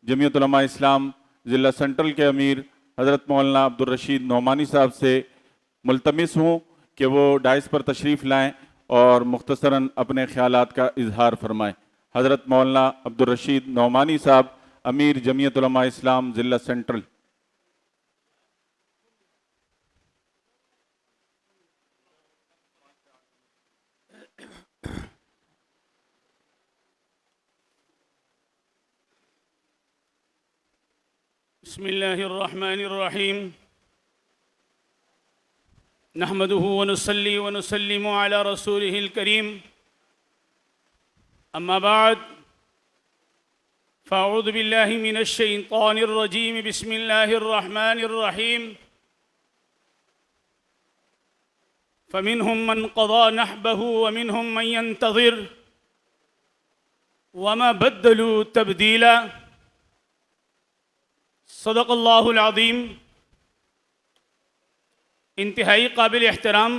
जमीयत उलमा इस्लाम ज़िला सेंट्रल के अमीर हज़रत मौलाना अब्दुल रशीद नौमानी साहब से मुल्तमिस हूँ कि वो डाइस पर तशरीफ़ लाएँ और मुख्तसरन अपने ख्यालात का इजहार फरमाएँ। हज़रत मौलाना अब्दुल रशीद नौमानी साहब, अमीर जमीयत उलमा इस्लाम ज़िला सेंट्रल। बिस्मिल्लाहिर्रहमानिर्रहीम। नहमदुहु व नुसल्ली व नुसल्लिमु अला रसूलिहिल करीम। अम्मा बाद फ़अऊज़ु बिल्लाहि मिनश शैतानिर रजीम। बिस्मिल्लाहिर्रहमानिर्रहीम। फ़मिनहुम मन क़ज़ा नहबहु व मिनहुम मन यंतज़िर व मा बद्दलू तब्दीला। सदक़ल्लाहुल अज़ीम। इंतहाई काबिल एहतराम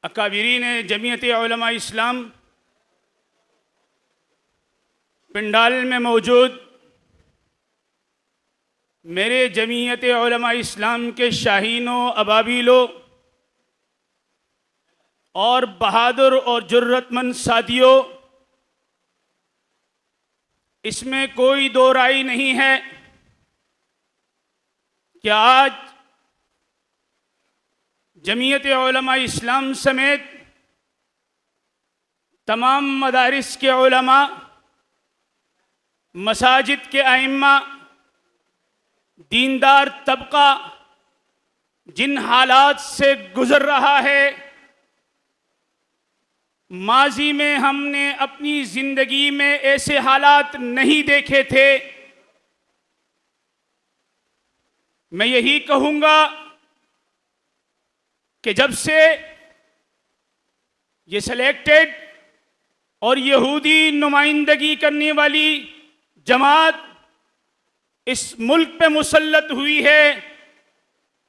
अकाबिरीन जमीयत उलमा इस्लाम, पिंडाल में मौजूद मेरे जमीयत उलमा इस्लाम के शाहीनों, अबाबीलों और बहादुर और जुर्रतमंद साथियों, इसमें कोई दो राय नहीं है कि आज जमीयत उलमा इस्लाम समेत तमाम मदारिस के उलमा, मसाजिद के आइम्मा, दीनदार तबका जिन हालात से गुज़र रहा है, माजी में हमने अपनी ज़िंदगी में ऐसे हालात नहीं देखे थे। मैं यही कहूँगा कि जब से ये सिलेक्टेड और यहूदी नुमाइंदगी करने वाली जमात इस मुल्क पे मुसल्लत हुई है,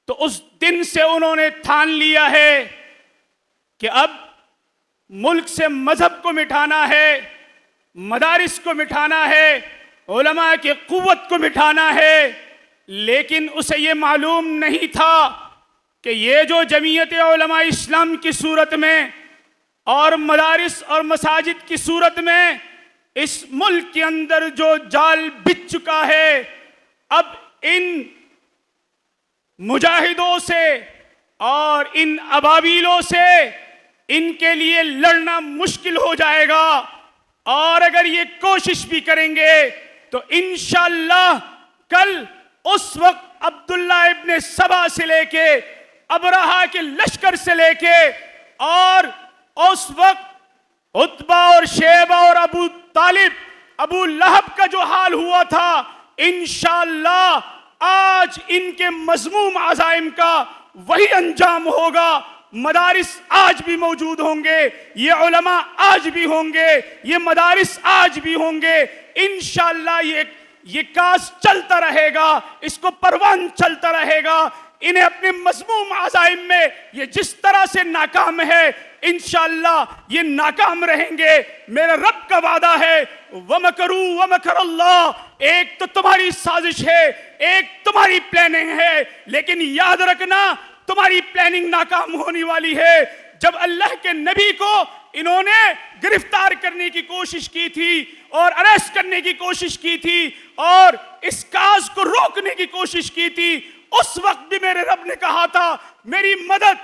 तो उस दिन से उन्होंने ठान लिया है कि अब मुल्क से मजहब को मिटाना है, मदारिस को मिटाना है, उलमा की कुव्वत को मिटाना है। लेकिन उसे ये मालूम नहीं था कि ये जो जमीयत उलमा इस्लाम की सूरत में और मदारिस और मसाजिद की सूरत में इस मुल्क के अंदर जो जाल बिछ चुका है, अब इन मुजाहिदों से और इन अबाबीलों से इनके लिए लड़ना मुश्किल हो जाएगा। और अगर ये कोशिश भी करेंगे तो इंशाअल्लाह कल उस वक्त अब्दुल्ला इब्ने सबा से लेके अबरहा के लश्कर से लेके और उस वक्त उतबा और शेबा और अबू तालिब, अबू लहब का जो हाल हुआ था, इंशाअल्लाह आज इनके मज़मूम अज़ाइम का वही अंजाम होगा। मदारिस आज भी मौजूद होंगे, ये उलमा आज भी होंगे, ये मदारिस आज भी होंगे। इंशाअल्लाह ये काज चलता रहेगा, इसको परवान चलता रहेगा। इन्हें अपने मज़मूम अज़ाइम में ये जिस तरह से नाकाम है, इंशाअल्लाह ये नाकाम रहेंगे। मेरा रब का वादा है, वमकरू वमकरल्लाह। एक तो तुम्हारी साजिश है, एक तुम्हारी प्लानिंग है, लेकिन याद रखना तुम्हारी प्लानिंग नाकाम होने वाली है। जब अल्लाह के नबी को इन्होंने गिरफ्तार करने की कोशिश की थी और अरेस्ट करने की कोशिश की थी और इस काज को रोकने की कोशिश की थी, उस वक्त भी मेरे रब ने कहा था मेरी मदद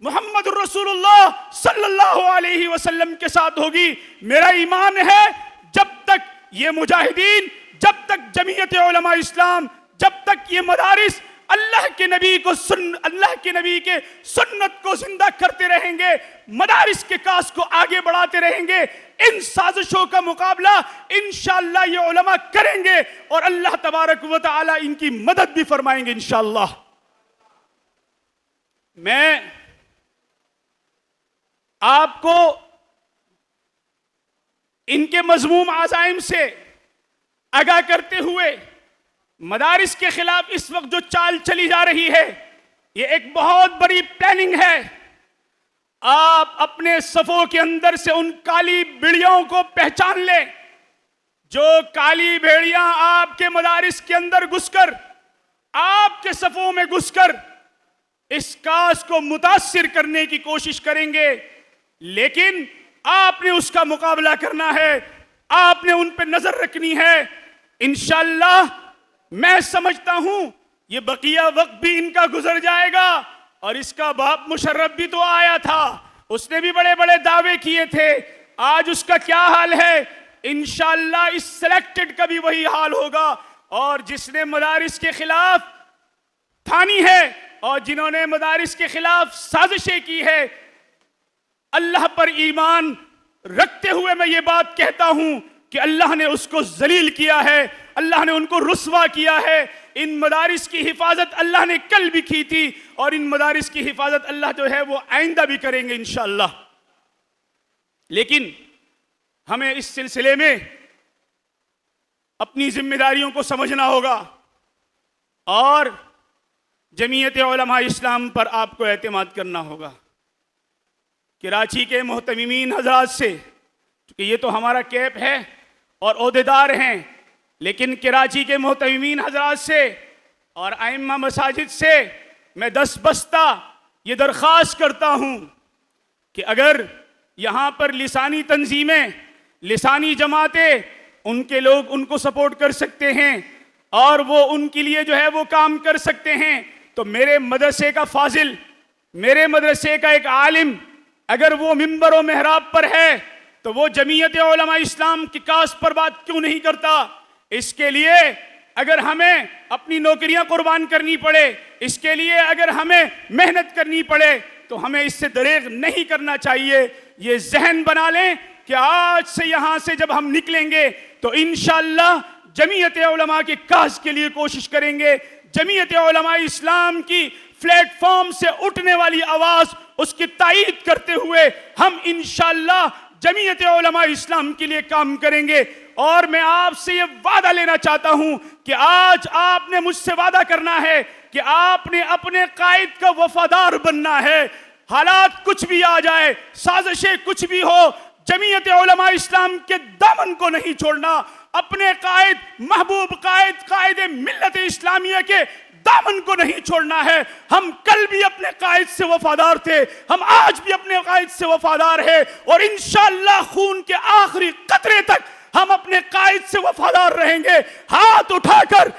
मोहम्मद रसूलुल्लाह सल्लल्लाहु अलैहि वसल्लम के साथ होगी। मेरा ईमान है जब तक ये मुजाहिदीन, जब तक जमीयत उलमा इस्लाम, जब तक ये मदारिस अल्लाह के नबी के सुन्नत को जिंदा करते रहेंगे, मदारिस के काज को आगे बढ़ाते रहेंगे, इन साजिशों का मुकाबला इंशाअल्लाह ये उलमा करेंगे और अल्लाह तबारक व तआला इनकी मदद भी फरमाएंगे इंशाअल्लाह। मैं आपको इनके मज़मूम आज़ाइम से आगाह करते हुए मदारिस के खिलाफ इस वक्त जो चाल चली जा रही है, ये एक बहुत बड़ी प्लानिंग है। आप अपने सफों के अंदर से उन काली बिड़ियों को पहचान लें जो काली भेड़ियां आपके मदारिस के अंदर घुसकर, आपके सफों में घुसकर इस काज को मुतासिर करने की कोशिश करेंगे, लेकिन आपने उसका मुकाबला करना है, आपने उन पर नजर रखनी है। इंशाअल्लाह मैं समझता हूं ये बकिया वक्त भी इनका गुजर जाएगा। और इसका बाप मुशर्रफ भी तो आया था, उसने भी बड़े बड़े दावे किए थे, आज उसका क्या हाल है? इंशाअल्लाह इस सिलेक्टेड का भी वही हाल होगा। और जिसने मदारिस के खिलाफ ठानी है और जिन्होंने मदारिस के खिलाफ साजिशें की है, अल्लाह पर ईमान रखते हुए मैं ये बात कहता हूं कि अल्लाह ने उसको जलील किया है, अल्लाह ने उनको रुस्वा किया है। इन मदारिस की हिफाजत अल्लाह ने कल भी की थी और इन मदारिस की हिफाजत अल्लाह जो है वो आइंदा भी करेंगे इंशाअल्लाह। लेकिन हमें इस सिलसिले में अपनी जिम्मेदारियों को समझना होगा और जमीयत उलमा इस्लाम पर आपको एतमाद करना होगा। कराची के मोहतमीमीन हजरात से, क्योंकि ये तो हमारा कैप है और ओहदेदार हैं, लेकिन कराची के मोहतमीमीन हजरात से और आइम्मा मसाजिद से मैं दस्तबस्ता ये दरख्वास्त करता हूँ कि अगर यहाँ पर लिसानी तंजीमें, लिसानी जमातें, उनके लोग उनको सपोर्ट कर सकते हैं और वो उनके लिए जो है वो काम कर सकते हैं, तो मेरे मदरसे का फाजिल, मेरे मदरसे का एक आलिम अगर वो मिंबर और मेहराब पर है तो वो जमीयत उलमा इस्लाम की कास पर बात क्यों नहीं करता? इसके लिए अगर हमें अपनी नौकरियां कुर्बान करनी पड़े, इसके लिए अगर हमें मेहनत करनी पड़े, तो हमें इससे दरेग नहीं करना चाहिए। ये जहन बना लें कि आज से यहां से जब हम निकलेंगे तो इंशाअल्लाह जमीयत उलमा के काज के लिए कोशिश करेंगे। जमीयत उलमा इस्लाम की प्लेटफॉर्म से उठने वाली आवाज, उसकी तायीद करते हुए हम इंशाअल्लाह जमीयत उलमा इस्लाम के लिए काम करेंगे। और मैं आपसे ये वादा लेना चाहता हूं कि आज आपने मुझसे वादा करना है कि आपने अपने कायद का वफादार बनना है। हालात कुछ भी आ जाए, साजिशें कुछ भी हो, जमीयत उलमा इस्लाम के दामन को नहीं छोड़ना। अपने कायद, महबूब कायद, कायद मिल्लत इस्लामिया के दामन को नहीं छोड़ना है। हम कल भी अपने कायद से वफादार थे, हम आज भी अपने कायद से वफादार है और इंशाअल्लाह खून के आखिरी कतरे तक हम अपने कायद से वफादार रहेंगे। हाथ उठाकर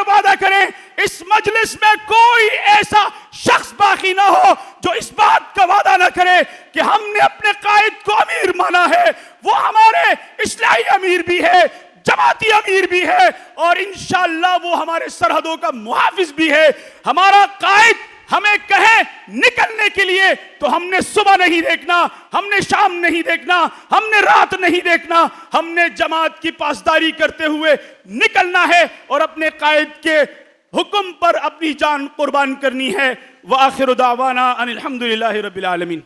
वादा करें, इस मजलिस में कोई ऐसा शख्स बाकी ना हो जो इस बात का वादा ना करे कि हमने अपने कायद को अमीर माना है। वो हमारे इस्लाही अमीर भी है, जमाती अमीर भी है और इंशाअल्लाह वो हमारे सरहदों का मुहाफिज भी है। हमारा कायद हमें कहे निकलने के लिए तो हमने सुबह नहीं देखना, हमने शाम नहीं देखना, हमने रात नहीं देखना, हमने जमात की पासदारी करते हुए निकलना है और अपने कायद के हुक्म पर अपनी जान कुर्बान करनी है। व आखिर दावाना अनिल हम्दुलिल्लाहि रब्बिल आलमीन।